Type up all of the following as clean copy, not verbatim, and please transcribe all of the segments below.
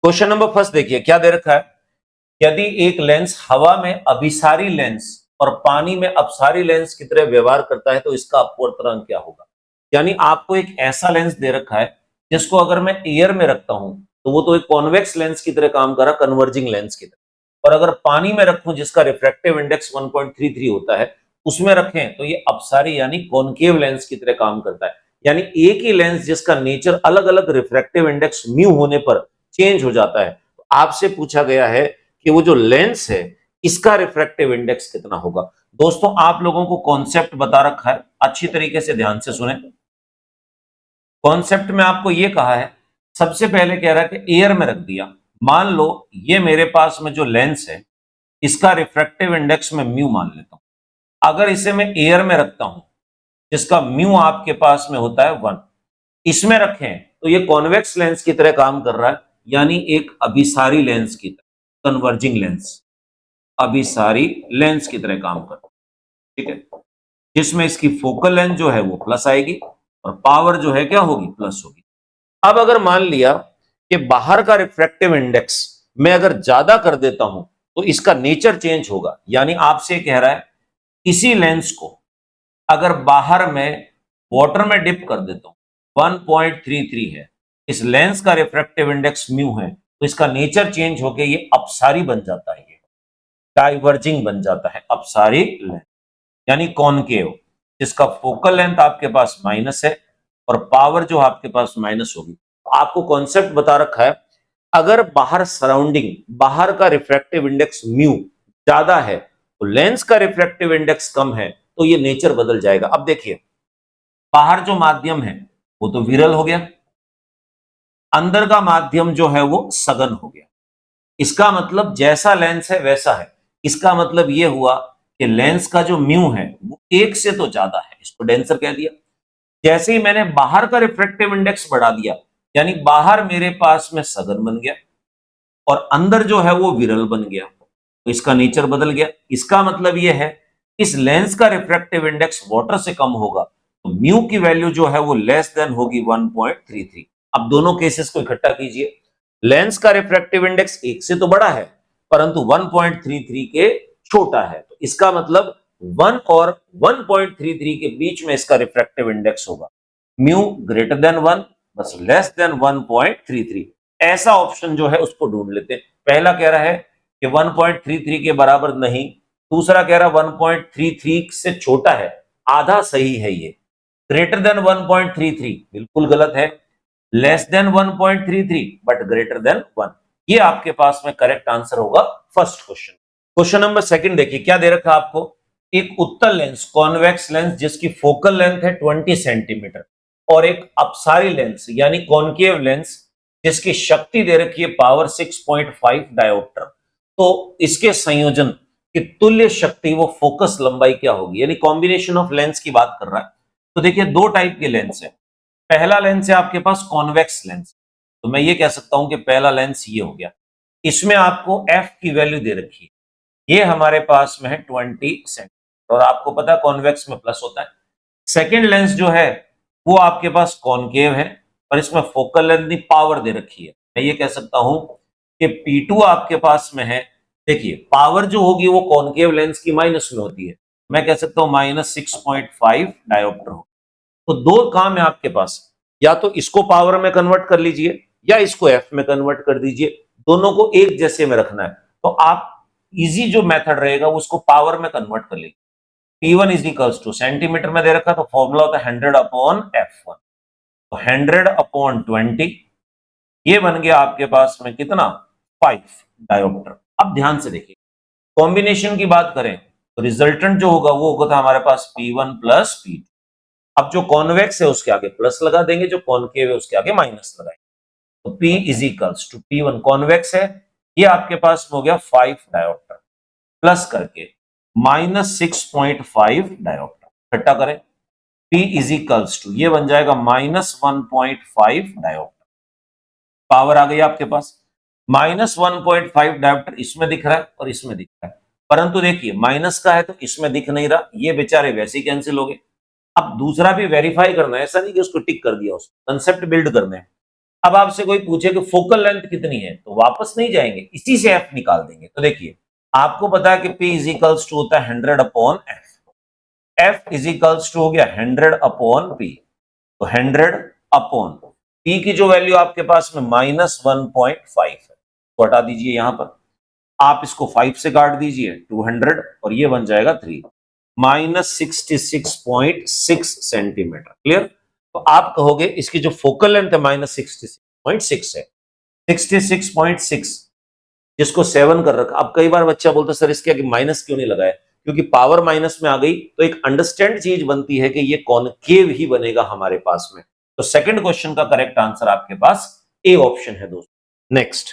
Question number first देखिए क्या दे रखा है। यदि एक लेंस हवा में अभिसारी लेंस और पानी में अपसारी लेंस की तरह व्यवहार करता है तो इसका अपवर्तनांक क्या होगा। यानी आपको एक ऐसा लेंस दे रखा है जिसको अगर मैं एयर में रखता हूं तो वो तो एक कॉन्वेक्स लेंस की तरह काम कर रहा, कन्वर्जिंग लेंस की तरह। और अगर पानी में रखूं जिसका रिफ्रैक्टिव इंडेक्स 1.33 होता है, उसमें रखें तो ये अपसारी यानी कॉनकेव लेंस की तरह काम करता है। यानी एक ही लेंस जिसका नेचर अलग अलग रिफ्रैक्टिव इंडेक्स म्यू होने पर चेंज हो जाता है। तो आपसे पूछा गया है कि वो जो लेंस है इसका रिफ्रैक्टिव इंडेक्स कितना होगा। दोस्तों आप लोगों को कॉन्सेप्ट बता रखा है, अच्छी तरीके से ध्यान से सुने। कॉन्सेप्ट में आपको ये कहा है, सबसे पहले कह रहा है कि एयर में रख दिया। मान लो ये मेरे पास में जो लेंस है इसका रिफ्रैक्टिव इंडेक्स में म्यू मान लेता हूं। अगर इसे मैं एयर में रखता हूं जिसका म्यू आपके पास में होता है 1, इसमें रखें तो ये कॉन्वेक्स लेंस की तरह काम कर रहा है, यानी एक अभिसारी लेंस की तरह, कन्वर्जिंग लेंस, अभिसारी लेंस की तरह काम कर रहा है। ठीक है, जिसमें इसकी फोकल लेंथ जो है वो प्लस आएगी और पावर जो है क्या होगी, प्लस होगी। अब अगर मान लिया कि बाहर का रिफ्रैक्टिव इंडेक्स मैं अगर ज्यादा कर देता हूं तो इसका नेचर चेंज होगा। यानी आपसे कह रहा है इसी लेंस को अगर बाहर में वाटर में डिप कर देता हूं, 1.33 है, इस लेंस का रिफ्रैक्टिव इंडेक्स म्यू है, तो इसका नेचर चेंज होकर ये अपसारी बन जाता है, ये डाइवर्जिंग बन जाता है, अपसारी लेंस यानी कॉनकेव, जिसका फोकल लेंथ आपके पास माइनस है और पावर जो आपके पास माइनस होगी। आपको कॉन्सेप्ट बता रखा है, अगर बाहर सराउंडिंग, बाहर का रिफ्रैक्टिव इंडेक्स म्यू ज्यादा है तो लेंस का रिफ्रैक्टिव इंडेक्स कम है तो ये नेचर बदल जाएगा। अब देखिए बाहर जो माध्यम है वो तो विरल हो गया, अंदर का माध्यम जो है वो सघन हो गया। इसका मतलब जैसा लेंस है वैसा है। इसका मतलब यह हुआ कि लेंस का जो म्यू है वो 1 से तो ज्यादा है, इसको डेंसर कह दिया। जैसे ही मैंने बाहर का रिफ्रैक्टिव इंडेक्स बढ़ा दिया, यानी बाहर मेरे पास में सघन बन गया और अंदर जो है वो विरल बन गया, तो इसका नेचर बदल गया। इसका मतलब यह है इस लेंस का रिफ्रैक्टिव इंडेक्स वाटर से कम होगा तो म्यू की वैल्यू जो है वो लेस देन होगी 1.33। अब दोनों केसेस को इकट्ठा कीजिए। लेंस का रिफ्रैक्टिव इंडेक्स 1 से तो बड़ा है परंतु 1.33 के छोटा है, तो इसका मतलब 1 और 1.33 के बीच में इसका रिफ्रैक्टिव इंडेक्स होगा म्यू ग्रेटर देन 1 बस लेस देन 1.33। ऐसा ऑप्शन जो है उसको ढूंढ लेते हैं। पहला कह रहा है कि 1.33 के बराबर नहीं, दूसरा कह रहा है 1.33 से छोटा है, आधा सही है ये। ग्रेटर देन 1.33 बिल्कुल गलत है, less than 1.33 but greater than 1। ये आपके पास में करेक्ट आंसर होगा first question. Question number second देखिए क्या दे रखा है आपको। एक उत्तल लेंस, कॉन्वेक्स लेंस जिसकी फोकल लेंथ है 20 सेंटीमीटर और एक अपसारी लेंस यानी कॉनकेव लेंस जिसकी शक्ति दे रखी है पावर 6.5 डायोप्टर। तो इसके संयोजन की तुल्य शक्ति वो फोकस लंबाई क्या होगी, यानी कॉम्बिनेशन ऑफ लेंस की बात कर रहा है। तो देखिए दो टाइप के लेंस है। पहला लेंस है आपके पास कॉन्वेक्स लेंस, तो मैं ये कह सकता हूं कि पहला लेंस ये हो गया। इसमें आपको एफ की वैल्यू दे रखी है, ये हमारे पास में है 20 सेंटीमीटर और आपको पता है कॉन्वेक्स में प्लस होता है। सेकेंड लेंस जो है वो आपके पास कॉनकेव है और इसमें फोकल लेंथ की पावर दे रखी है। मैं ये कह सकता हूं कि P2 आपके पास में है। देखिए पावर जो होगी वो कॉनकेव लेंस की माइनस में होती है, मैं कह सकता हूं -6.5 डायोप्टर हो। तो दो काम है आपके पास, या तो इसको पावर में कन्वर्ट कर लीजिए या इसको एफ में कन्वर्ट कर दीजिए, दोनों को एक जैसे में रखना है। तो आप इजी जो मेथड रहेगा उसको पावर में कन्वर्ट कर लीजिए। P1 is equals two centimetre में दे रखा तो फॉर्मूला होता है 100 अपॉन F1, तो 100 अपॉन 20, ये बन गया आपके पास में कितना, 5 डायोप्टर। अब ध्यान से देखिए कॉम्बिनेशन की बात करें तो रिजल्टेंट जो होगा वो होगा था हमारे पास P1 प्लस P2। अब जो कॉन्वेक्स है उसके आगे प्लस लगा देंगे, जो कॉनकेव है उसके आगे माइनस लगाएंगे। तो P is equals to P1 convex है, ये आपके पास में हो गया 5 डायोप्टर प्लस करके -6.5 डायोप्टर, इकट्ठा करें P इज इक्वल्स टू ये बन जाएगा -1.5 डायोप्टर। पावर आ गई आपके पास -1.5 डायोप्टर, इसमें दिख रहा है और इसमें दिख रहा है, परंतु देखिए माइनस का है तो इसमें दिख नहीं रहा, ये बेचारे वैसे ही कैंसिल हो गए। अब दूसरा भी वेरीफाई करना है, ऐसा नहीं कि उसको टिक कर दिया, उसको कंसेप्ट बिल्ड करने हैं। अब आपसे कोई पूछे कि फोकल लेंथ कितनी है, तो वापस नहीं जाएंगे, इसी से एफ निकाल देंगे। तो देखिए आपको पता है कि P इज इक्वल्स टू होता है 100 upon f, f is equals to हो गया 100 अपॉन पी, तो 100 अपॉन पी की जो वैल्यू आपके पास में -1.5 है, तो हटा दीजिए यहां पर, आप इसको 5 से काट दीजिए 200 और ये बन जाएगा 3, -66.6 सेंटीमीटर। क्लियर? तो आप कहोगे इसकी जो फोकल लेंथ है -66.6 है, 66.6 जिसको 7 कर रखा। अब कई बार बच्चा बोलता सर इसके आगे माइनस क्यों नहीं लगाया, क्योंकि पावर माइनस में आ गई तो एक अंडरस्टैंड चीज बनती है कि ये कॉनकेव ही बनेगा हमारे पास में। तो सेकंड क्वेश्चन का करेक्ट आंसर आपके पास ए ऑप्शन है दोस्तों। नेक्स्ट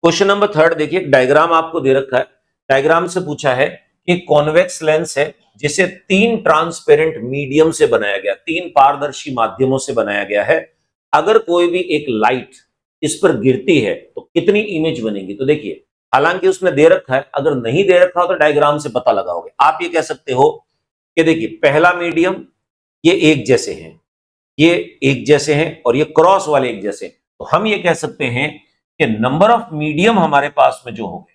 क्वेश्चन नंबर थर्ड देखिए, डायग्राम आपको दे रखा है। डायग्राम से पूछा है कि कॉन्वेक्स लेंस है जिसे 3 ट्रांसपेरेंट मीडियम से बनाया गया, 3 पारदर्शी माध्यमों से बनाया गया है। अगर कोई भी एक लाइट इस पर गिरती है तो कितनी इमेज बनेगी। तो देखिए हालांकि उसने दे रखा है, अगर नहीं दे रखा हो तो डायग्राम से पता लगाओगे। आप ये कह सकते हो कि देखिए पहला मीडियम ये एक जैसे हैं, ये एक जैसे हैं और ये क्रॉस वाले एक जैसे हैं। तो हम ये कह सकते हैं कि नंबर ऑफ मीडियम हमारे पास में जो हो गए,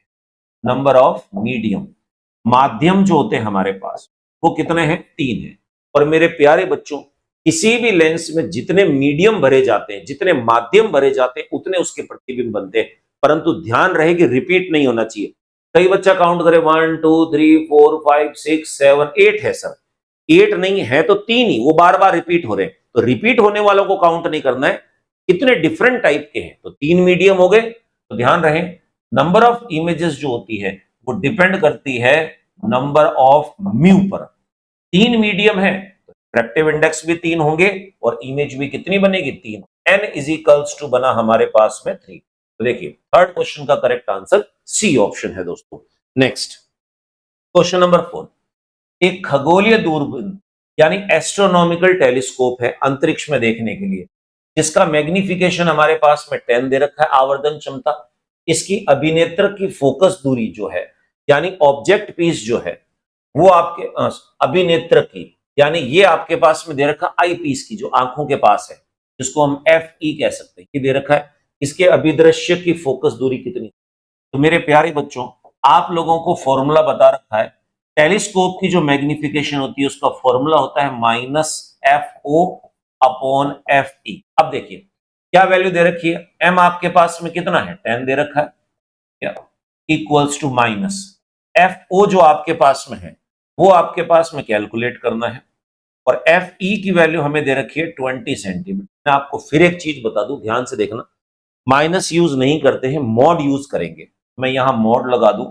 नंबर ऑफ मीडियम माध्यम जो होते हैं हमारे पास वो कितने हैं, 3 है। और मेरे प्यारे बच्चों किसी भी लेंस में जितने मीडियम भरे जाते हैं, जितने माध्यम भरे जाते हैं, उतने उसके प्रतिबिंब बनते हैं। परंतु ध्यान रहे कि रिपीट नहीं होना चाहिए। कई बच्चा काउंट करे 1 2 3 4 5 6 7 8 है सर, 8 नहीं है तो 3 ही, वो बार बार रिपीट हो रहे हैं। तो रिपीट होने वालों को काउंट नहीं करना है, कितने डिफरेंट टाइप के हैं। तो 3 मीडियम हो गए। तो ध्यान रहे नंबर ऑफ इमेजेस जो होती है वो डिपेंड करती है नंबर ऑफ म्यू पर। 3 मीडियम है तो रिफ्रैक्टिव इंडेक्स भी 3 होंगे और इमेज भी कितनी बनेगी, 3। n इज इक्वल्स टू बना हमारे पास में 3। तो देखिए थर्ड क्वेश्चन का करेक्ट आंसर सी ऑप्शन है दोस्तों। नेक्स्ट क्वेश्चन नंबर 4, एक खगोलीय दूरबीन यानी एस्ट्रोनॉमिकल टेलीस्कोप है अंतरिक्ष में देखने के लिए, जिसका मैग्निफिकेशन हमारे पास में 10 दे रखा है, आवर्धन क्षमता। इसकी अभिनेत्र की फोकस दूरी जो है यानी ऑब्जेक्ट पीस जो है वो आपके अभिनेत्र की, यानी ये आपके पास में दे रखा आई पीस की जो आंखों के पास है, जिसको हम एफ ई कह सकते हैं, ये दे रखा है। इसके अभिदृश्य की फोकस दूरी कितनी। तो मेरे प्यारे बच्चों आप लोगों को फॉर्मूला बता रखा है, टेलीस्कोप की जो मैग्निफिकेशन होती है उसका फॉर्मूला होता है -FO अपॉन FE। अब देखिए क्या वैल्यू दे रखी है, m आपके पास में कितना है, 10 दे रखा है, क्या इक्वल्स टू माइनस FO जो आपके पास में है वो आपके पास में कैलकुलेट करना है, और FE की वैल्यू हमें दे रखी है 20 सेंटीमीटर। मैं आपको फिर एक चीज बता दूं, ध्यान से देखना, माइनस यूज नहीं करते हैं, मॉड यूज करेंगे। मैं यहां मॉड लगा दूं,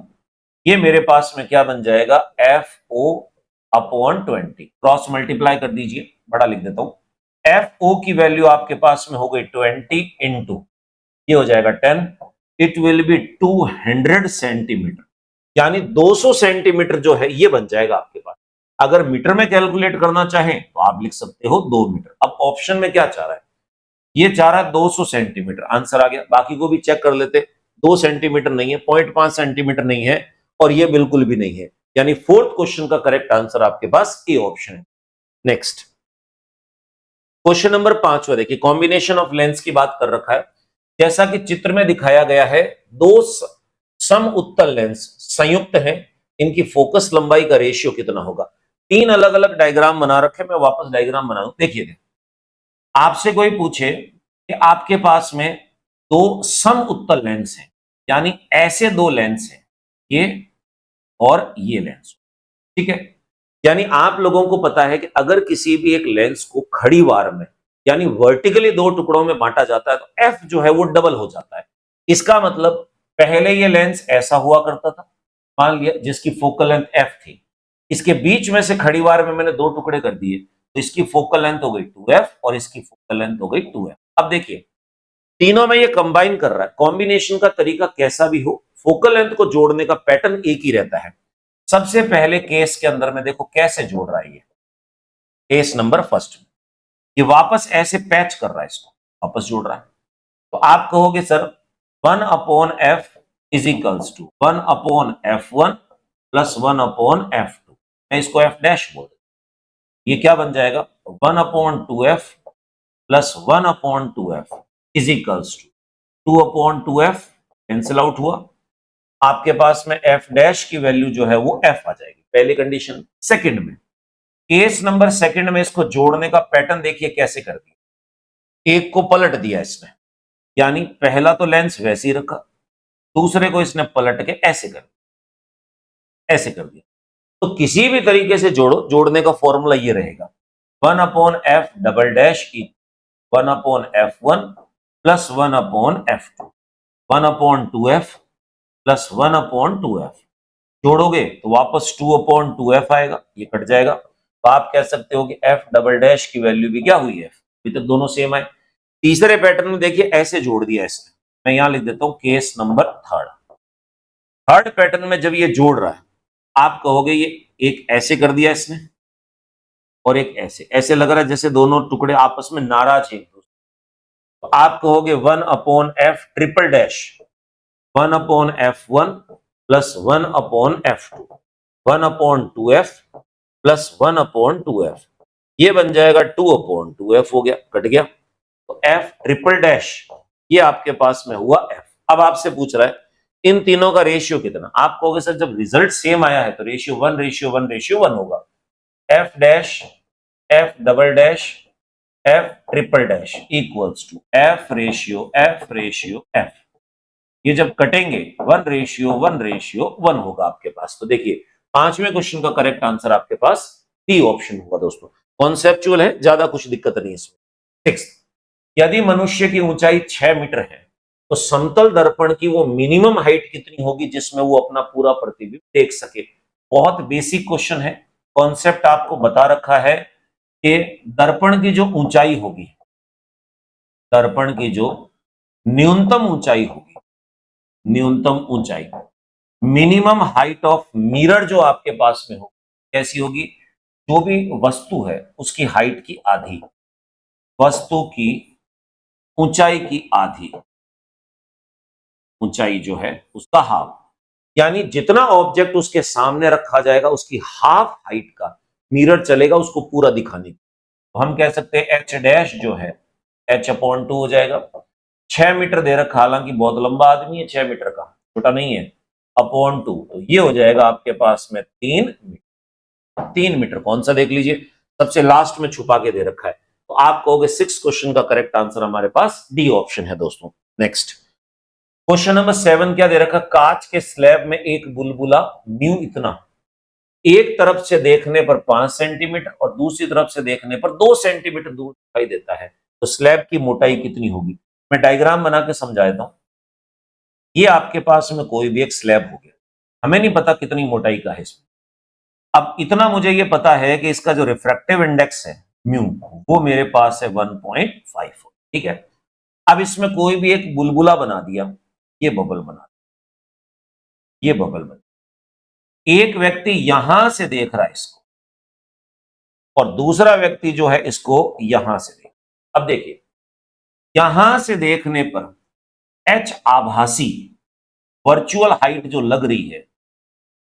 ये मेरे पास में क्या बन जाएगा, FO अपॉन 20, क्रॉस मल्टीप्लाई कर दीजिए, बड़ा लिख देता हूं। FO की वैल्यू आपके पास में हो गई 20 इंटू ये हो जाएगा 10, इट विल बी 200 सेंटीमीटर, यानी 200 सेंटीमीटर जो है ये बन जाएगा आपके पास। अगर मीटर में कैलकुलेट करना चाहें तो आप लिख सकते हो 2 मीटर। अब ऑप्शन में क्या चाह रहा है, ये चाह रहा है 200 सेंटीमीटर, आंसर आ गया। बाकी को भी चेक कर लेते, 2 सेंटीमीटर नहीं है, 0.5 सेंटीमीटर नहीं है और ये बिल्कुल भी नहीं है, यानी फोर्थ क्वेश्चन का करेक्ट आंसर आपके पास ए ऑप्शन है। नेक्स्ट क्वेश्चन नंबर 5 देखिए, कॉम्बिनेशन ऑफ लेंस की बात कर रखा है। जैसा कि चित्र में दिखाया गया है, दो सम उत्तल लेंस संयुक्त हैं, इनकी फोकस लंबाई का रेशियो कितना होगा। 3 अलग अलग डायग्राम बना रखे, मैं वापस डायग्राम बनाऊं। देखिए आपसे कोई पूछे कि आपके पास में 2 सम उत्तल लेंस हैं, यानी ऐसे 2 लेंस हैं, ये और ये लेंस, ठीक है। यानी आप लोगों को पता है कि अगर किसी भी एक लेंस को खड़ी वार में यानी वर्टिकली 2 टुकड़ों में बांटा जाता है तो एफ जो है वो डबल हो जाता है। इसका मतलब पहले ये लेंस ऐसा हुआ करता था, मान लिया, जिसकी फोकल लेंथ एफ थी, इसके बीच में से खड़ी वार में मैंने 2 टुकड़े कर दिए तो इसकी फोकल लेंथ हो गई 2f और इसकी फोकल लेंथ हो गई 2f। अब देखिए तीनों में ये कंबाइन कर रहा है, कॉम्बिनेशन का तरीका कैसा भी हो, फोकल लेंथ को जोड़ने का पैटर्न एक ही रहता है। सबसे पहले केस के अंदर में देखो कैसे जोड़ रहा है ये, केस नंबर फर्स्ट में ये वापस ऐसे पैच कर रहा है, इसको वापस जोड़ रहा है। तो आप कहोगे sir 1 upon f is equals to 1 upon F1 plus 1 upon F2, मैं इसको F डैश बोल, ये क्या बन जाएगा 1 upon 2F plus 1/2f is equals to 2/2f cancel out हुआ। आपके पास में f डैश की वैल्यू जो है वो f आ जाएगी, पहली कंडीशन। सेकंड में, केस नंबर सेकंड में इसको जोड़ने का पैटर्न देखिए कैसे कर दिया। एक को पलट दिया इसने, यानी पहला तो लेंस वैसे ही रखा, दूसरे को इसने पलट के ऐसे कर दिया। तो किसी भी तरीके से जोड़ो, जोड़ने का फॉर्मूला ये रहेगा 1/f डबल डैश की 1/f1 plus 1/f2 1/2f plus 1/2f। जोड़ोगे तो वापस 2/2f आएगा, ये कट जाएगा। तो आप कह सकते हो कि f डबल डैश की वैल्यू भी क्या हुई है, अभी तक दोनों सेम आए। तीसरे पैटर्न में देखिए ऐसे जोड़ दिया इसने, मैं यहां लिख देता हूं case number third. Third pattern में जब ये जोड़ रहा है, आप कहोगे ये एक ऐसे कर दिया इसने और एक ऐसे, ऐसे लग रहा है जैसे दोनों टुकड़े आपस में नाराज हैं। तो आप कहोगे 1/f triple dash 1/f1 plus 1/f2 1/2f plus 1/2f, ये बन जाएगा 2/2f हो गया, कट गया। तो f ट्रिपल डैश ये आपके पास में हुआ f। अब आपसे पूछ रहा है इन तीनों का रेशियो कितना। आप कहोगे सर जब रिजल्ट सेम आया है तो रेशियो 1:1:1 होगा। f dash f double dash f triple dash equals to f ratio f। ये जब कटेंगे 1:1:1 होगा आपके पास। तो देखिए पांचवें क्वेश्चन का करेक्ट आंसर आपके पास डी ऑप्शन होगा दोस्तों। कॉन्सेप्चुअल है, ज्यादा कुछ दिक्कत नहीं इसमें। सिक्स, यदि मनुष्य की ऊंचाई 6 मीटर है तो समतल दर्पण की वो मिनिमम हाइट कितनी होगी जिसमें वो अपना पूरा प्रतिबिंब देख सके। बहुत बेसिक क्वेश्चन है, कॉन्सेप्ट आपको बता रखा है कि दर्पण की जो ऊंचाई होगी, दर्पण की जो न्यूनतम ऊंचाई होगी, न्यूनतम ऊंचाई, मिनिमम हाइट ऑफ मिरर जो आपके पास में हो कैसी होगी, जो भी वस्तु है उसकी हाइट की आधी, वस्तु की ऊंचाई की आधी, ऊंचाई जो है उसका हाफ, यानी जितना ऑब्जेक्ट उसके सामने रखा जाएगा उसकी हाफ हाइट का मिरर चलेगा उसको पूरा दिखाने की। तो हम कह सकते हैं एच डैश जो है h/2 हो जाएगा। 6 मीटर दे रखा, हालांकि बहुत लंबा आदमी है 6 मीटर का, छोटा नहीं है, अपॉन 2, तो ये हो जाएगा आपके पास में 3 मीटर। 3 मीटर कौन सा देख लीजिए, सबसे लास्ट में छुपा के दे रखा है। तो आप कहोगे 6 क्वेश्चन का करेक्ट आंसर हमारे पास डी ऑप्शन है दोस्तों। नेक्स्ट क्वेश्चन नंबर 7 क्या दे रखा, कांच के स्लैब में एक बुलबुला म्यू इतना एक तरफ से देखने पर 5 सेंटीमीटर और दूसरी तरफ से देखने पर 2 सेंटीमीटर दूर दिखाई देता है, तो स्लैब की मोटाई कितनी होगी। मैं डायग्राम बना के समझा देता हूं। ये आपके पास में कोई भी एक स्लैब हो गया, हमें नहीं पता कितनी मोटाई का है इसमें। अब इतना मुझे ये पता है कि इसका जो रिफ्रैक्टिव इंडेक्स है म्यू, वो मेरे पास है 1.5, ठीक है। अब इसमें कोई भी एक बुलबुला बना दिया, ये बबल बना, ये बबल बना, एक व्यक्ति यहां से देख रहा है इसको और दूसरा व्यक्ति जो है इसको यहां से देख। अब देखिए यहां से देखने पर एच आभासी वर्चुअल हाइट जो लग रही है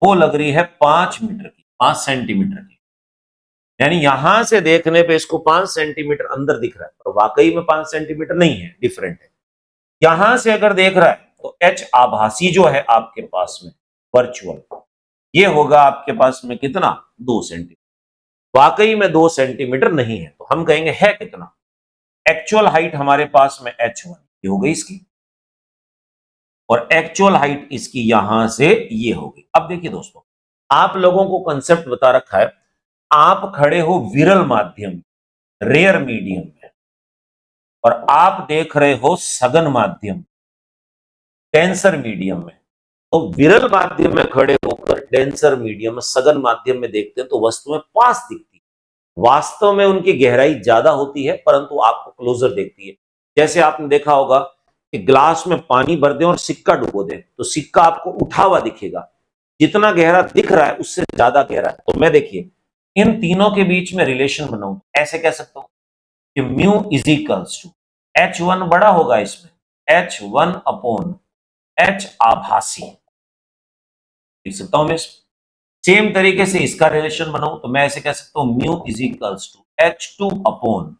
वो लग रही है 5 मीटर की, 5 सेंटीमीटर की, यानी यहां से देखने पे इसको 5 सेंटीमीटर अंदर दिख रहा है और वाकई में 5 सेंटीमीटर नहीं है, डिफरेंट है। यहां से अगर देख रहा है तो एच आभासी जो है आपके पास में वर्चुअल, ये होगा आपके पास में कितना, 2 सेंटीमीटर। वाकई में 2 सेंटीमीटर नहीं है, तो हम कहेंगे है कितना, एक्चुअल हाइट हमारे पास में h1 ये हो गई इसकी, और एक्चुअल हाइट इसकी यहां से ये होगी। अब देखिए दोस्तों, आप लोगों को कंसेप्ट बता रखा है, आप खड़े हो विरल माध्यम, रेयर मीडियम में, और आप देख रहे हो सघन माध्यम, डेंसर मीडियम में। तो विरल माध्यम में खड़े होकर डेंसर मीडियम में, सघन माध्यम में देखते हैं तो वस्तुएं पास दिखती है, वास्तव में उनकी गहराई ज्यादा होती है परंतु आपको क्लोजर देखती है। जैसे आपने देखा होगा कि ग्लास में पानी भर दें और सिक्का डुबो दें तो सिक्का आपको उठा हुआ दिखेगा, जितना गहरा दिख रहा है उससे ज्यादा गहरा है। तो मैं देखिए इन तीनों के बीच में रिलेशन बनाऊं, ऐसे कह सकता हूं कि mu is equals to h1 बड़ा होगा इसमें, h1 अपॉन h आभासी, लिख सकता हूं मैं। सेम तरीके से इसका रिलेशन बनाऊं तो मैं ऐसे कह सकता हूं mu is equals to h2 upon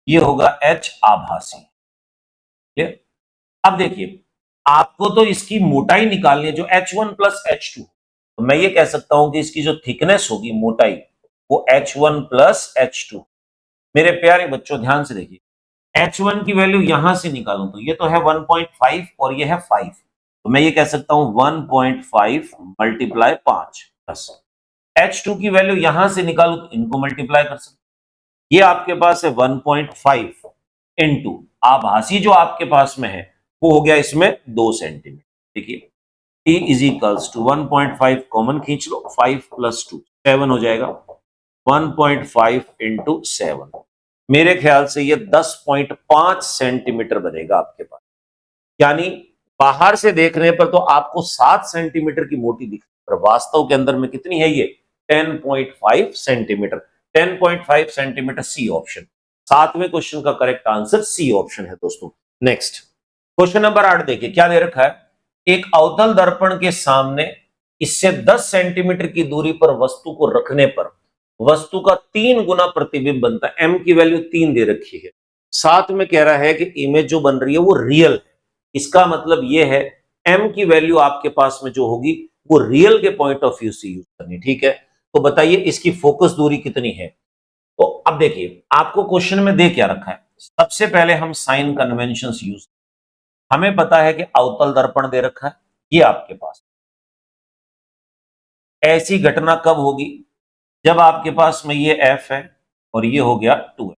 ये होगा H आभासी। क्लियर? अब देखिए, आपको तो इसकी मोटाई निकालनी है जो H1 प्लस H2, तो मैं ये कह सकता हूं कि इसकी जो थिकनेस होगी, मोटाई, वो H1 प्लस H2। मेरे प्यारे बच्चों ध्यान से देखिए, H1 की वैल्यू यहां से निकालूं तो ये तो है 1.5 और ये है 5, तो मैं ये कह सकता हूं 1.5 मल्टीप्लाई 5 प्लस H2 की वैल्यू यहां से निकालूं तो इनको मल्टीप्लाई कर सकते, ये आपके पास है 1.5 इंटू आभासी जो आपके पास में है वो हो गया इसमें 2 सेंटीमीटर। देखिए T is equals to 1.5 common खींच लो, 5 प्लस 2 7 हो जाएगा, 1.5 इंटू 7, मेरे ख्याल से ये 10.5 सेंटीमीटर बनेगा आपके पास। यानी बाहर से देखने पर तो आपको 7 सेंटीमीटर की मोटी दिख रही है, पर वास्तव के अंदर में कितनी है ये 10.5 सेंटीमीटर। 10.5 centimetre, C option. 7वें क्वेश्चन का करेक्ट आंसर सी ऑप्शन है दोस्तों। नेक्स्ट क्वेश्चन नंबर 8 देखिए क्या दे रखा है, एक अवतल दर्पण के सामने इससे 10 सेंटीमीटर की दूरी पर वस्तु को रखने पर वस्तु का 3 गुना प्रतिबिंब बनता है। एम की वैल्यू 3 दे रखी है, साथ में कह रहा है कि इमेज जो बन रही है वो रियल है। इसका मतलब यह है एम की वैल्यू आपके पास में जो होगी वो रियल के पॉइंट ऑफ व्यू से यूज करनी। ठीक है, तो बताइए इसकी फोकस दूरी कितनी है। तो अब देखिए आपको क्वेश्चन में दे क्या रखा है, सबसे पहले हम साइन कन्वेंशन यूज, हमें पता है कि अवतल दर्पण दे रखा है, ये आपके पास ऐसी घटना कब होगी जब आपके पास में ये एफ है और ये हो गया 2 है।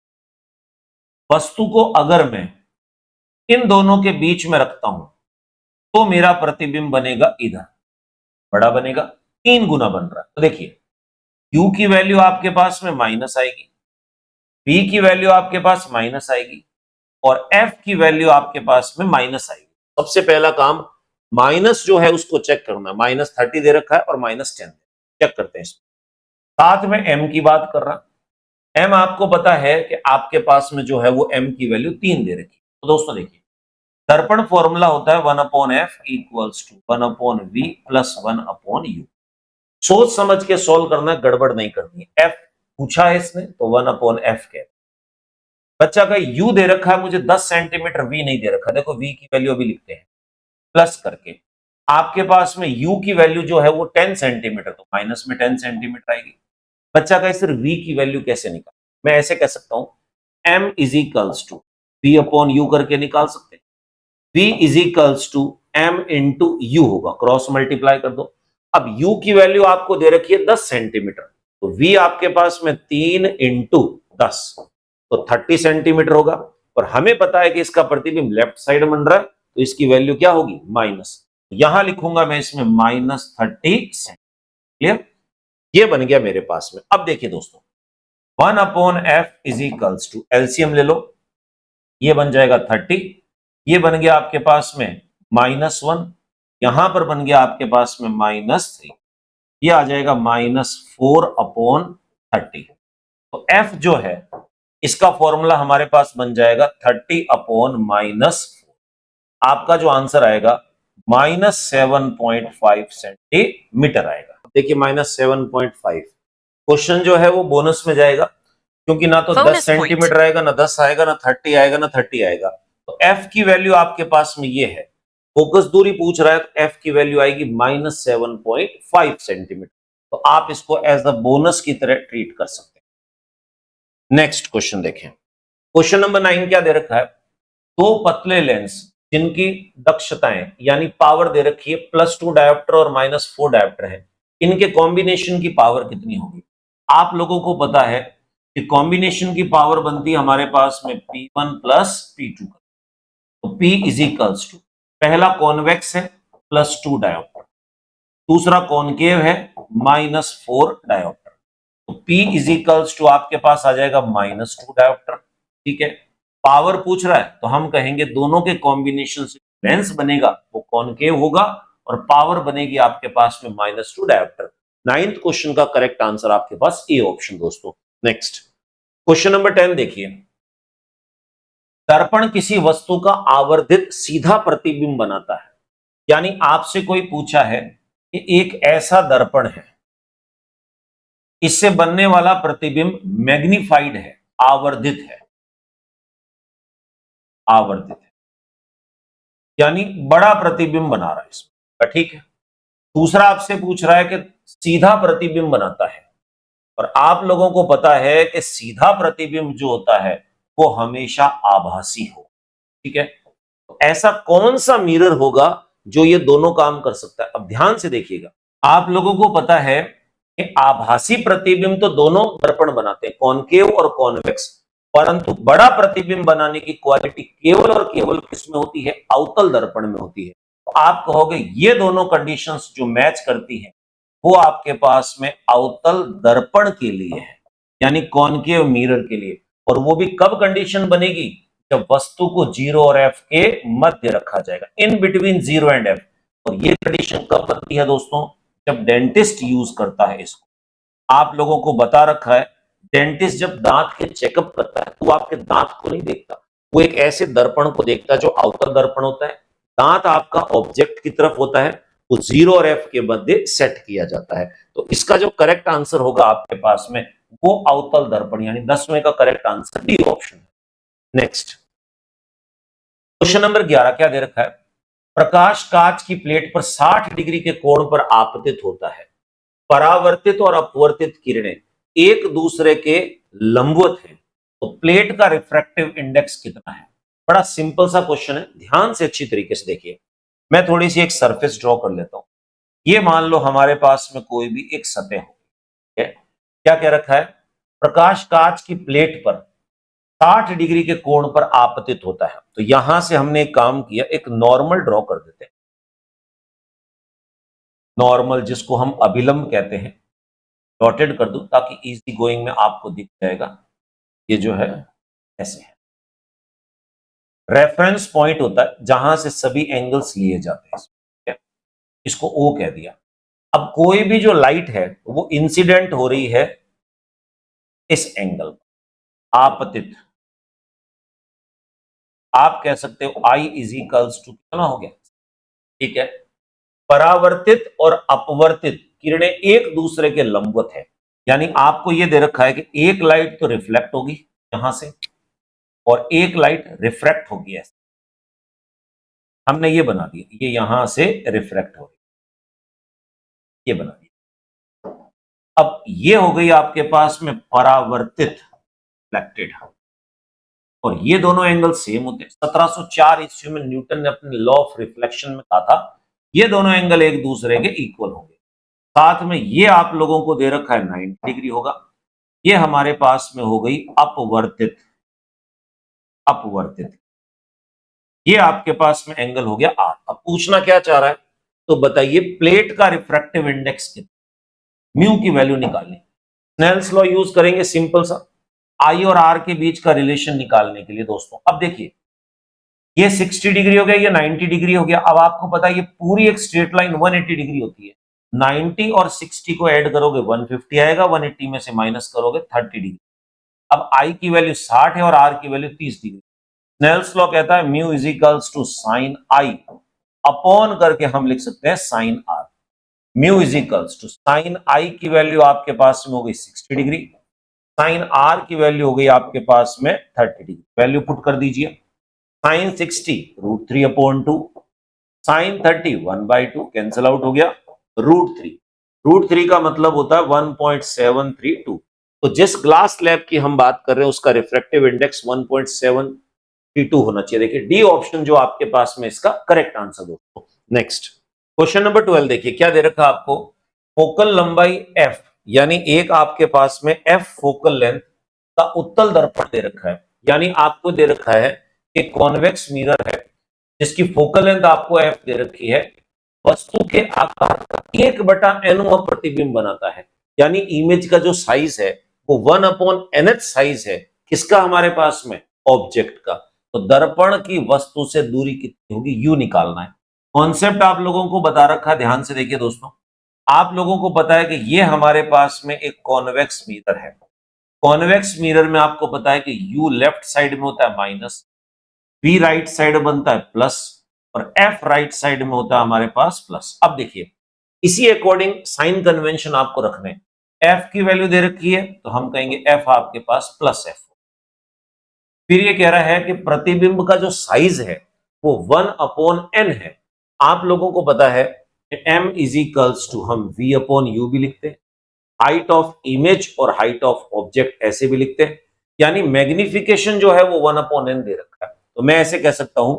वस्तु को अगर मैं इन दोनों के बीच में रखता हूं तो मेरा प्रतिबिंब बनेगा इधर, बड़ा बनेगा, 3 गुना बन रहा है। तो देखिए U की वैल्यू आपके पास में माइनस आएगी, V की वैल्यू आपके पास माइनस आएगी और F की वैल्यू आपके पास में माइनस आएगी। सबसे पहला काम माइनस जो है उसको चेक करना, -30 दे रखा है और -10 चेक करते हैं इसमें। साथ में M की बात कर रहा, M आपको पता है कि आपके पास में जो है वो M की वैल्यू 3 दे रखी। तो दोस्तों देखिए दर्पण फॉर्मूला होता है 1/f equals to 1/v plus 1/u। सोच समझ के सॉल्व करना, गड़बड़ नहीं करनी। F पूछा है इसने तो 1/f के, बच्चा का U दे रखा है मुझे 10 सेंटीमीटर, V नहीं दे रखा, देखो V की वैल्यू अभी लिखते हैं प्लस करके, आपके पास में U की वैल्यू जो है वो 10 सेंटीमीटर, तो माइनस में 10 सेंटीमीटर आएगी। बच्चा का सिर्फ V की वैल्यू कैसे निकाल, मैं ऐसे कह सकता हूं M is equals to V/U करके निकाल सकते हैं। V is equals to M into u होगा, क्रॉस मल्टीप्लाई कर दो। अब U की वैल्यू आपको दे रखी है 10 सेंटीमीटर, तो V आपके पास में 3 इंटू 10 तो 30 सेंटीमीटर होगा, और हमें पता है कि इसका प्रतिबिंब लेफ्ट साइड बन रहा है तो इसकी वैल्यू क्या होगी माइनस, यहां लिखूंगा मैं इसमें -30 सेंटीमीटर। क्लियर, ये बन गया मेरे पास में। अब देखिए दोस्तों 1/f is equals to, LCM ले लो, ये बन जाएगा 30, ये बन गया आपके पास में -1, यहां पर बन गया आपके पास में -3, ये आ जाएगा -4/30। तो f जो है इसका फॉर्मूला हमारे पास बन जाएगा 30/-4, आपका जो आंसर आएगा -7.5 सेंटीमीटर आएगा। देखिए -7.5, क्वेश्चन जो है वो बोनस में जाएगा क्योंकि ना तो 10 सेंटीमीटर आएगा, ना 10 आएगा, ना 30 आएगा, ना 30 आएगा। तो f की वैल्यू आपके पास में ये है, फोकस दूरी पूछ रहा है तो f की वैल्यू आएगी -7.5 सेंटीमीटर। तो आप इसको एज द बोनस की तरह ट्रीट कर सकते हैं। नेक्स्ट क्वेश्चन देखें, क्वेश्चन नंबर 9 क्या दे रखा है, दो पतले लेंस जिनकी दक्षताएं यानी पावर दे रखी है +2 डायोप्टर और -4 डायोप्टर है, इनके कॉम्बिनेशन की पावर कितनी होगी। आप लोगों को पता है कि कॉम्बिनेशन की पावर बनती है हमारे पास में P1 प्लस P2, तो P इज इक्वल्स टू, पहला कॉन्वेक्स है +2 डायोप्टर, दूसरा कॉनकेव है -4 डायोप्टर, तो P इज इक्वल्स टू आपके पास आ जाएगा -2 डायोप्टर। ठीक है, पावर पूछ रहा है तो हम कहेंगे दोनों के कॉम्बिनेशन से लेंस बनेगा वो कॉनकेव होगा और पावर बनेगी आपके पास में -2 डायोप्टर। 9th क्वेश्चन का करेक्ट आंसर आपके पास ए ऑप्शन दोस्तों। नेक्स्ट क्वेश्चन नंबर 10 देखिए, दर्पण किसी वस्तु का आवर्धित सीधा प्रतिबिंब बनाता है। यानी आपसे कोई पूछा है कि एक ऐसा दर्पण है, इससे बनने वाला प्रतिबिंब मैग्नीफाइड है, आवर्धित है, आवर्तित है, यानी बड़ा प्रतिबिंब बना रहा है इसमें, ठीक है। दूसरा आपसे पूछ रहा है कि सीधा प्रतिबिंब बनाता है, और आप लोगों को पता है कि सीधा प्रतिबिंब जो होता है वो हमेशा आभासी हो, ठीक है। तो ऐसा कौन सा मिरर होगा जो ये दोनों काम कर सकता है? अब ध्यान से देखिएगा, आप लोगों को पता है कि आभासी प्रतिबिंब तो दोनों दर्पण बनाते हैं, कॉनकेव और कॉन्वेक्स, परंतु बड़ा प्रतिबिंब बनाने की क्वालिटी केवल और केवल किसमें होती है? अवतल दर्पण में होती है। तो आप कहोगे ये दोनों कंडीशंस जो मैच करती हैं वो आपके पास में अवतल दर्पण के लिए है, यानी कॉनकेव मिरर के लिए। और वो भी कब कंडीशन बनेगी? जब वस्तु को 0 और f के मध्य रखा जाएगा, इन बिटवीन 0 एंड f। और ये कंडीशन कब बनती है दोस्तों? जब डेंटिस्ट यूज करता है इसको। आप लोगों को बता रखा है, डेंटिस्ट जब दांत के चेकअप करता है तो वो आपके दांत को नहीं देखता, वो एक ऐसे दर्पण को देखता है जो अवतल दर्पण होता है। दांत आपका ऑब्जेक्ट की तरफ होता है, वो 0 और f के मध्य सेट किया जाता है। तो इसका जो करेक्ट आंसर होगा आपके पास में वो अवतल दर्पण, यानी 10वें का करेक्ट आंसर डी ऑप्शन है। नेक्स्ट क्वेश्चन नंबर 11 क्या दे रखा है? प्रकाश कांच की प्लेट पर 60 डिग्री के कोण पर आपतित होता है। परावर्तित और अपवर्तित किरणें एक दूसरे के लंबवत हैं, तो प्लेट का रिफ्रैक्टिव इंडेक्स कितना है? बड़ा सिंपल सा क्वेश्चन है, ध्यान से अच्छी तरीके से देखिए। मैं थोड़ी सी एक सरफेस ड्रॉ कर लेता हूं। ये मान लो हमारे पास में कोई भी एक सतह हो, ठीक है। क्या कह रखा है? प्रकाश कांच की प्लेट पर 60 डिग्री के कोण पर आपतित होता है। तो यहां से हमने एक काम किया, एक नॉर्मल ड्रॉ कर देते हैं। नॉर्मल जिसको हम अभिलंब कहते हैं, डॉटेड कर दूं ताकि इजी गोइंग में आपको दिख जाएगा। ये जो है ऐसे है, रेफरेंस पॉइंट होता है जहां से सभी एंगल्स लिए जाते हैं, ठीक है? इसको ओ कह दिया। अब कोई भी जो लाइट है वो इंसिडेंट हो रही है इस एंगल, आपतित। आप कह सकते हो I इज इक्वल्स टू कितना हो गया, ठीक है। परावर्तित और अपवर्तित किरणें एक दूसरे के लंबवत है, यानी आपको यह दे रखा है कि एक लाइट तो रिफ्लेक्ट होगी यहां से और एक लाइट रिफ्रैक्ट होगी ऐसे। हमने ये बना दिया, ये यहां से रिफ्रैक्ट हो रही, ये बना दिया। अब ये हो गई आपके पास में परावर्तित, रिफ्लेक्टेड, और ये दोनों एंगल सेम होते हैं। 1704 ईस्वी में न्यूटन ने अपने लॉ ऑफ रिफ्लेक्शन में कहा था ये दोनों एंगल एक दूसरे के इक्वल होंगे। साथ में ये आप लोगों को दे रखा है 90 डिग्री होगा। ये हमारे पास में हो गई अपवर्तित, अपवर्तित। ये आपके पास में एंगल हो गया आर। अब पूछना क्या चाह रहा है, तो बताइए प्लेट का रिफ्रैक्टिव इंडेक्स कितना, म्यू की वैल्यू निकालनी। स्नेल्स लॉ यूज करेंगे सिंपल सा, आई और आर के बीच का रिलेशन निकालने के लिए दोस्तों। अब देखिए ये 60 डिग्री हो गया, ये 90 डिग्री हो गया। अब आपको पता है ये पूरी एक स्ट्रेट लाइन 180 डिग्री होती है। 90 और 60 को ऐड करोगे 150 आएगा, 180 में से माइनस करोगे 30 डिग्री। अब आई की वैल्यू 60 है और आर की वैल्यू 30 डिग्री। स्नेल्स लॉ कहता है mu is equals to sine i upon करके हम लिख सकते हैं sine r. Mu is equals to sine i की वैल्यू आपके पास में हो गई 60 डिग्री, साइन आर की वैल्यू हो गई आपके पास में 30 डिग्री। वैल्यू पुट कर दीजिए, sine 60 √3 upon 2, sine 30 1/2, cancel out हो गया, √3। √3 का मतलब होता है 1.732। तो जिस ग्लास स्लैब की हम बात कर रहे हैं उसका रिफ्रैक्टिव इंडेक्स 1.732 होना चाहिए। देखिए डी ऑप्शन जो आपके पास में इसका करेक्ट आंसर दोस्तों। नेक्स्ट क्वेश्चन नंबर 12 देखिए क्या दे रखा आपको। फोकल लंबाई f, यानी एक आपके पास में f फोकल लेंथ का उत्तल दर्पण दे रखा है, यानी आपको दे रखा है एक कॉन्वेक्स मिरर है जिसकी फोकल लेंथ आपको f दे रखी है, वस्तु के आकार का 1/n प्रतिबिंब बनाता है, यानी इमेज का जो साइज है वो 1/nth साइज है किसका हमारे पास में, ऑब्जेक्ट का। तो दर्पण की वस्तु से दूरी कितनी होगी, यू निकालना है। कॉन्सेप्ट आप लोगों को बता रखा है, ध्यान से देखिए दोस्तों। आप लोगों को पता है कि ये हमारे पास में एक कॉन्वेक्स मिरर है। कॉन्वेक्स मिरर में आपको पता है कि यू लेफ्ट साइड में होता है माइनस, बी राइट साइड बनता है प्लस, और एफ राइट साइड में होता है हमारे पास प्लस। अब देखिए इसी अकॉर्डिंग साइन कन्वेंशन आपको रखने, एफ की वैल्यू दे रखी है तो हम कहेंगे एफ आपके पास प्लस एफ, फिर ये कह रहा है कि प्रतिबिंब का जो साइज है वो 1/n है। आप लोगों को पता है कि m इज इक्वल्स टू हम v/u भी लिखते हैं, हाइट ऑफ इमेज और हाइट ऑफ ऑब्जेक्ट ऐसे भी लिखते हैं, यानी मैग्निफिकेशन जो है वो 1/n दे रखा है। तो मैं ऐसे कह सकता हूं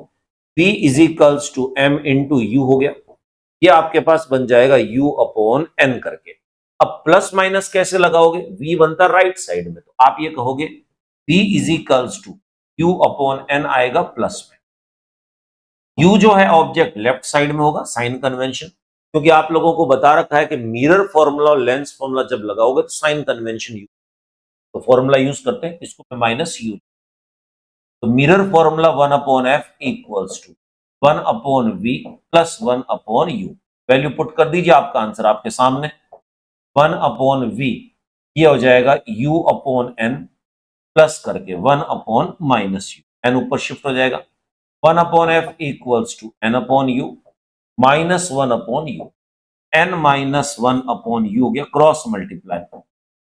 v is equals to m into u हो गया, ये आपके पास बन जाएगा u/n करके। अब प्लस माइनस कैसे लगाओगे, v बनता राइट साइड में, तो आप ये कहोगे v is equals to u/n आएगा प्लस में। u जो है ऑब्जेक्ट लेफ्ट साइड में होगा, साइन कन्वेंशन, क्योंकि आप लोगों को बता रखा है कि मिरर फॉर्मूला और लेंस फॉर्मूला जब लगाओगे तो साइन कन्वेंशन यूज, तो फॉर्मूला यूज करते हैं, इसको मैं माइनस यू, तो mirror formula 1/f equals to 1/v plus 1/u। Value put कर दीजिए, आपका आंसर आपके सामने, 1/v ये हो जाएगा u/n प्लस करके 1/-u, n ऊपर शिफ्ट हो जाएगा, 1/f equals to n/u minus 1/u, n minus 1/u हो गया, क्रॉस मल्टीप्लाई,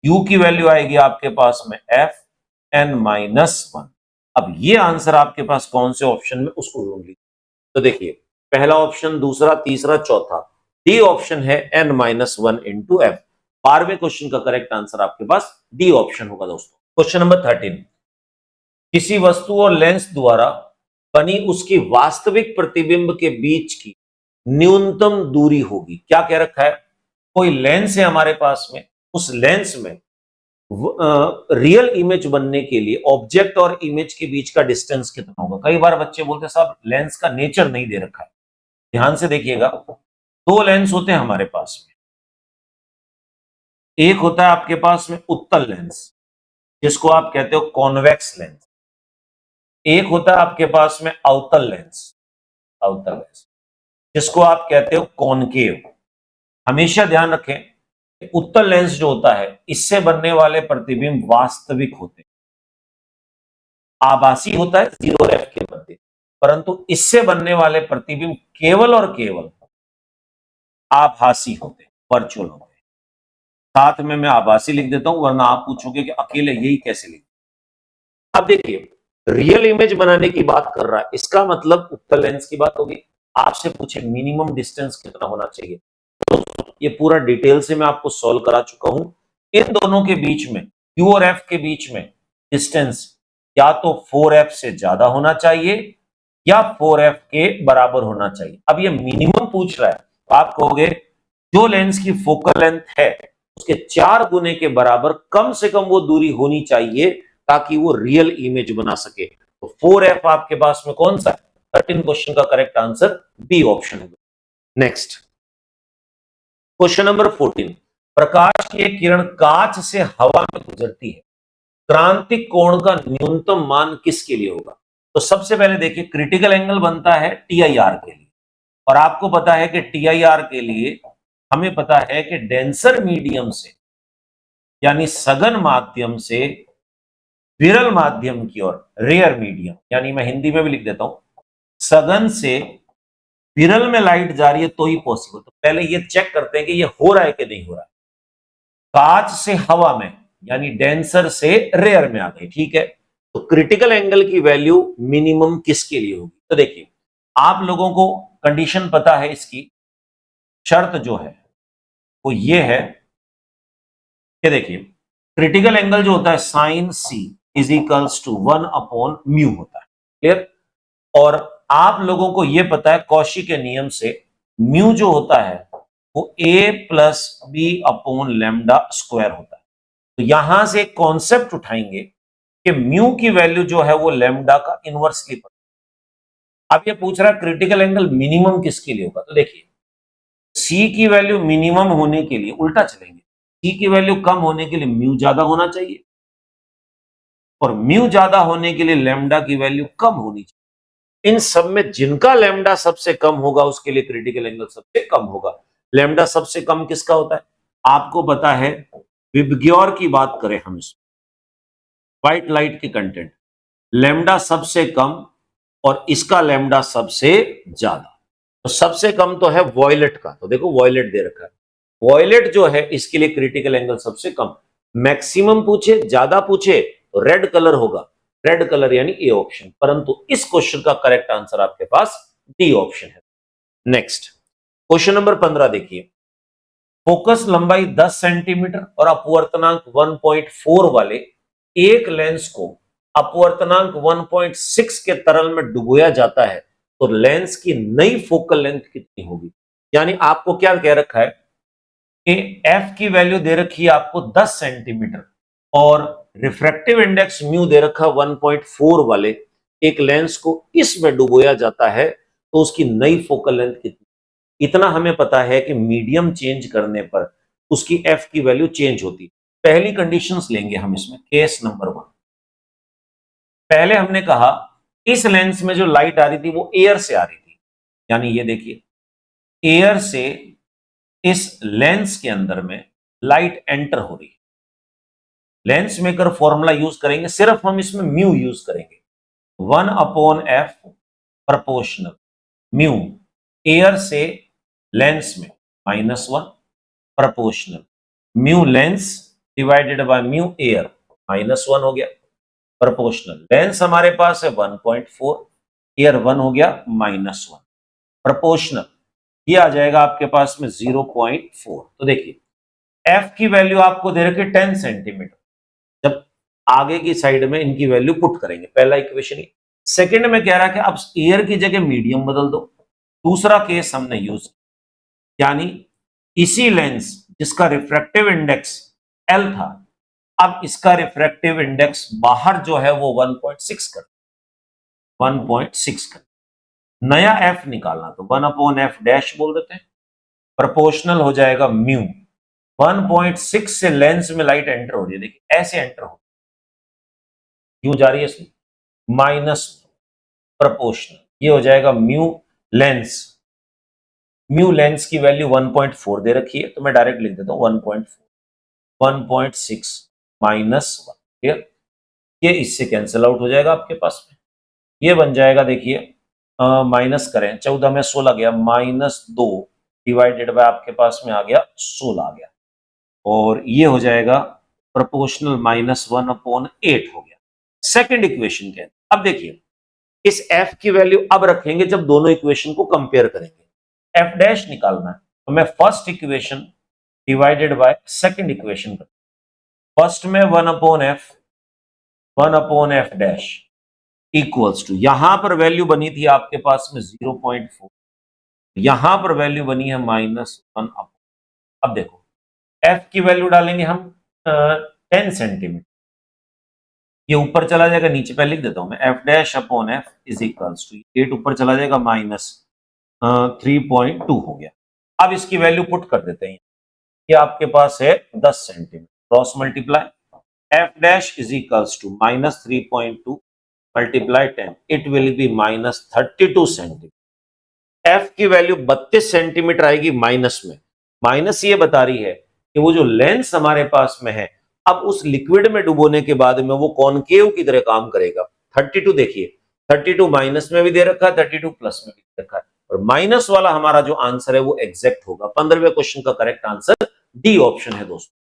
u की वैल्यू आएगी आपके पास में f n माइनस 1। अब ये आंसर आपके पास कौन से ऑप्शन में, उसको ढूंढ लीजिए। तो देखिए पहला ऑप्शन, दूसरा, तीसरा, चौथा, डी ऑप्शन है n माइनस 1 इंटू एफ। 12वें क्वेश्चन का करेक्ट आंसर आपके पास डी ऑप्शन होगा दोस्तों। क्वेश्चन नंबर 13, किसी वस्तु और लेंस द्वारा बनी उसकी वास्तविक प्रतिबिंब के बीच की न्यूनतम दूरी होगी। क्या कह रखा है, कोई लेंस है हमारे पास में, उस लेंस में रियल इमेज बनने के लिए ऑब्जेक्ट और इमेज के बीच का डिस्टेंस कितना होगा। कई बार बच्चे बोलते हैं साहब लेंस का नेचर नहीं दे रखा है, ध्यान से देखिएगा, दो लेंस होते हैं हमारे पास में, एक होता है आपके पास में उत्तल लेंस जिसको आप कहते हो कॉन्वेक्स लेंस, एक होता है आपके पास में अवतल लेंस, अवतल लेंस जिसको आप कहते हो कॉनकेव। हमेशा ध्यान रखें, उत्तल लेंस जो होता है इससे बनने वाले प्रतिबिंब वास्तविक होते हैं, आभासी होता है जीरो एफ के प्रतिबिंब, परंतु इससे बनने वाले प्रतिबिंब केवल और केवल आभासी होते हैं, वर्चुअल होते हैं। साथ में मैं आभासी लिख देता हूं, वरना आप पूछोगे कि अकेले यही कैसे लिख। अब देखिए रियल इमेज बनाने की बात कर रहा है, इसका मतलब उत्तल लेंस की बात होगी। आपसे पूछे मिनिमम डिस्टेंस कितना होना चाहिए, तो ये पूरा डिटेल से मैं आपको सॉल्व करा चुका हूं। इन दोनों के बीच में, Q और F के बीच में डिस्टेंस या तो 4F से ज्यादा होना चाहिए या 4F के बराबर होना चाहिए। अब ये मिनिमम पूछ रहा है, तो आप कहोगे जो लेंस की फोकल लेंथ है उसके 4 गुने के बराबर कम से कम वो दूरी होनी चाहिए ताकि वो रियल इमेज बना सके। तो 4F आपके पास में कौन सा है, 13 क्वेश्चन का करेक्ट आंसर बी ऑप्शन है। नेक्स्ट क्वेश्चन नंबर 14, प्रकाश की एक किरण कांच से हवा में गुजरती है, क्रांतिक कोण का न्यूनतम मान किसके लिए होगा। तो सबसे पहले देखिए क्रिटिकल एंगल बनता है TIR के लिए, और आपको पता है कि TIR के लिए हमें पता है कि डेंसर मीडियम से यानी सघन माध्यम से विरल माध्यम की ओर, रेयर मीडियम, यानी मैं हिंदी में भी लिख देता हूं, सघन से विरल में लाइट जा रही है तो ही पॉसिबल। तो पहले ये चेक करते हैं कि ये हो रहा है कि नहीं हो रहा है। कांच से हवा में यानी डेंसर से रेयर में आ गई, ठीक है। तो क्रिटिकल एंगल की वैल्यू मिनिमम किसके लिए होगी, तो देखिए आप लोगों को कंडीशन पता है, इसकी शर्त जो है वो ये है कि देखिए क्रिटिकल एंगल जो होता है sine C is equals to 1/म्यू होता है, क्लियर। और आप लोगों को यह पता है कौशी के नियम से म्यू जो होता है वो a plus b upon lambda square होता है। तो यहां से एक कॉन्सेप्ट उठाएंगे कि म्यू की वैल्यू जो है वो लैम्डा का इनवर्सली पड़ता है। अब ये पूछ रहा है क्रिटिकल एंगल मिनिमम किसके लिए होगा, तो देखिए सी की वैल्यू मिनिमम होने के लिए उल्टा चलेंगे, सी की वैल्यू कम होने के लिए म्यू ज्यादा होना चाहिए, और म्यू ज्यादा होने के लिए लैम्डा की वैल्यू कम होनी चाहिए। इन सब में जिनका लैम्डा सबसे कम होगा उसके लिए क्रिटिकल एंगल सबसे कम होगा। लैम्डा सबसे कम किसका होता है, आपको पता है विबग्योर की बात करें हम, इस व्हाइट लाइट के कंटेंट, लैम्डा सबसे कम और इसका लैम्डा सबसे ज्यादा। तो सबसे कम तो है वॉयलेट का, तो देखो वॉयलेट दे रखा है, वॉयलेट जो है इसके लिए क्रिटिकल एंगल सबसे कम। मैक्सिमम पूछे, ज्यादा पूछे तो रेड कलर होगा, रेड कलर यानी ए ऑप्शन, परंतु इस क्वेश्चन का करेक्ट आंसर आपके पास डी ऑप्शन है। नेक्स्ट क्वेश्चन नंबर 15 देखिए, फोकस लंबाई 10 सेंटीमीटर और अपवर्तनांक 1.4 वाले एक लेंस को अपवर्तनांक 1.6 के तरल में डुबोया जाता है तो लेंस की नई फोकल लेंथ कितनी होगी। यानी आपको क्या कह रखा है कि एफ की वैल्यू दे रखी है आपको 10 सेंटीमीटर और रिफ्रैक्टिव इंडेक्स म्यू दे रखा 1.4 वाले एक लेंस को इसमें डुबोया जाता है तो उसकी नई फोकल लेंथ कितनी। इतना हमें पता है कि मीडियम चेंज करने पर उसकी एफ की वैल्यू चेंज होती है। पहली कंडीशंस लेंगे हम इसमें, केस नंबर 1। पहले हमने कहा इस लेंस में जो लाइट आ रही थी वो एयर से आ रही थी, यानी ये देखिए एयर से इस लेंस के अंदर में लाइट एंटर हो रही है। लेंस मेकर फॉर्मूला यूज करेंगे, सिर्फ हम इसमें म्यू यूज करेंगे, 1/f प्रोपोर्शनल म्यू एयर से लेंस में -1 proportional mu lens divided by mu air -1 हो गया प्रोपोर्शनल। लेंस हमारे पास है 1.4, एयर 1 हो गया -1 प्रोपोर्शनल, ये आ जाएगा आपके पास में 0.4। तो देखिए एफ की वैल्यू आपको दे रखी 10 सेंटीमीटर, जब आगे की साइड में इनकी वैल्यू पुट करेंगे, पहला इक्वेशन ही। सेकंड में कह रहा है कि अब एयर की जगह मीडियम बदल दो, दूसरा केस हमने यूज, यानी इसी लेंस जिसका रिफ्रैक्टिव इंडेक्स एल था, अब इसका रिफ्रैक्टिव इंडेक्स बाहर जो है वो 1.6 कर 1.6 कर नया एफ निकालना तो 1/f डैश बोल देते हैं, प्रोपोर्शनल हो जाएगा म्यू 1.6 से लेंस में लाइट एंटर हो रही है, देखिए ऐसे एंटर हो क्यों जा रही है इसमें माइनस प्रोपोर्शनल, ये हो जाएगा म्यू लेंस की वैल्यू 1.4 दे रखी है तो मैं डायरेक्ट लिख देता हूं 1.4 1.6 -1, क्लियर। ये इससे कैंसिल आउट हो जाएगा आपके पास में, ये बन जाएगा देखिए माइनस करें 14 में 16 गया -2 डिवाइडेड बाय आपके पास में आ गया 16 आ गया, और ये हो जाएगा प्रोपोर्शनल -1/8 हो गया। सेकंड इक्वेशन के अब देखिए इस एफ की वैल्यू अब रखेंगे जब दोनों इक्वेशन को कंपेयर करेंगे, एफ डैश निकालना है तो मैं first equation divided by second equation कर, फर्स्ट में 1/f डैश इक्वल्स टू, यहां पर वैल्यू बनी थी आपके पास में 0.4, यहां पर वैल्यू बनी है -1। अब देखो एफ की वैल्यू डालेंगे हम 10 सेंटीमीटर, ये ऊपर चला जाएगा, नीचे पहले लिख देता हूं मैं f'/f इज इक्वल्स टू 8 ऊपर चला जाएगा -3.2 हो गया। अब इसकी वैल्यू पुट कर देते हैं, ये आपके पास है 10 centimetre, cross multiply f' is equals to -3.2 multiply 10, it will be -32 centimetre. F की वैल्यू 32 सेंटीमीटर आएगी माइनस में, माइनस ये बता रही है कि वो जो लेंस हमारे पास में है अब उस लिक्विड में डुबोने के बाद में वो कॉनकेव की तरह काम करेगा। 32 देखिए 32 माइनस में भी दे रखा है, 32 प्लस में भी दे रखा है, और माइनस वाला हमारा जो आंसर है वो एग्जैक्ट होगा। 15वें क्वेश्चन का करेक्ट आंसर डी ऑप्शन है दोस्तों।